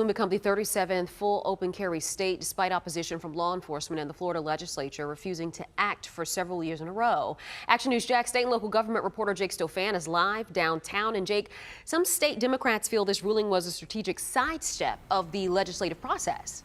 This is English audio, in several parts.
Will become the 37th full open carry state despite opposition from law enforcement and the Florida legislature refusing to act for several years in a row. Action News Jax state and local government reporter Jake Stofan is live downtown. And Jake, some state Democrats feel this ruling was a strategic sidestep of the legislative process.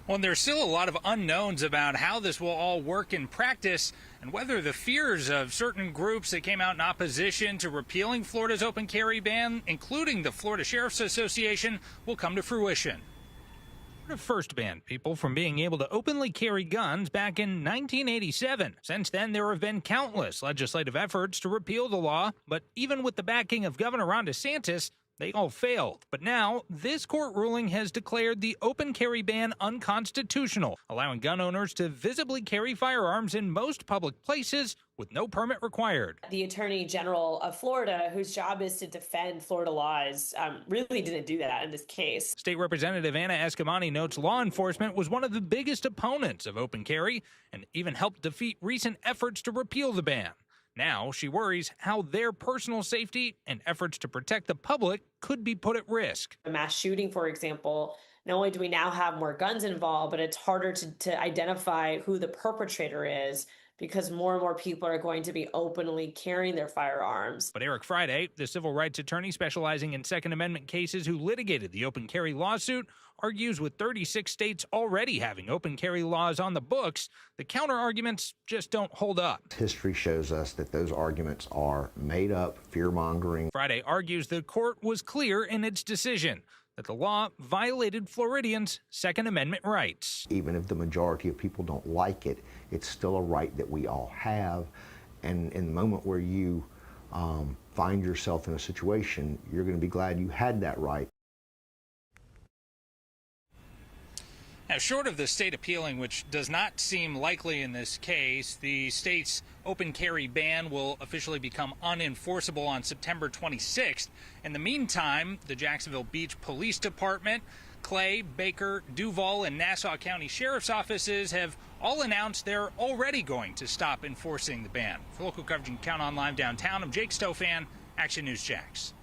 Well, there's still a lot of unknowns about how this will all work in practice and whether the fears of certain groups that came out in opposition to repealing Florida's open carry ban, including the Florida Sheriff's Association, will come to fruition. Florida first banned people from being able to openly carry guns back in 1987. Since then, there have been countless legislative efforts to repeal the law, but even with the backing of Governor Ron DeSantis, they all failed. But now, this court ruling has declared the open carry ban unconstitutional, allowing gun owners to visibly carry firearms in most public places with no permit required. The Attorney General of Florida, whose job is to defend Florida laws, really didn't do that in this case. State Representative Anna Escamani notes law enforcement was one of the biggest opponents of open carry and even helped defeat recent efforts to repeal the ban. Now, she worries how their personal safety and efforts to protect the public could be put at risk. A mass shooting, for example, not only do we now have more guns involved, but it's harder to identify who the perpetrator is because more and more people are going to be openly carrying their firearms. But Eric Friday, the civil rights attorney specializing in Second Amendment cases who litigated the open carry lawsuit, argues with 36 states already having open carry laws on the books, the counter-arguments just don't hold up. History shows us that those arguments are made up, fear-mongering. Friday argues the court was clear in its decision that the law violated Floridians' Second Amendment rights. Even if the majority of people don't like it, it's still a right that we all have. And in the moment where you find yourself in a situation, you're going to be glad you had that right. Now, short of the state appealing, which does not seem likely in this case, the state's open carry ban will officially become unenforceable on September 26th. In the meantime, the Jacksonville Beach Police Department, Clay, Baker, Duval, and Nassau County Sheriff's offices have all announced they're already going to stop enforcing the ban. For local coverage and Count On Live downtown, I'm Jake Stofan, Action News Jax.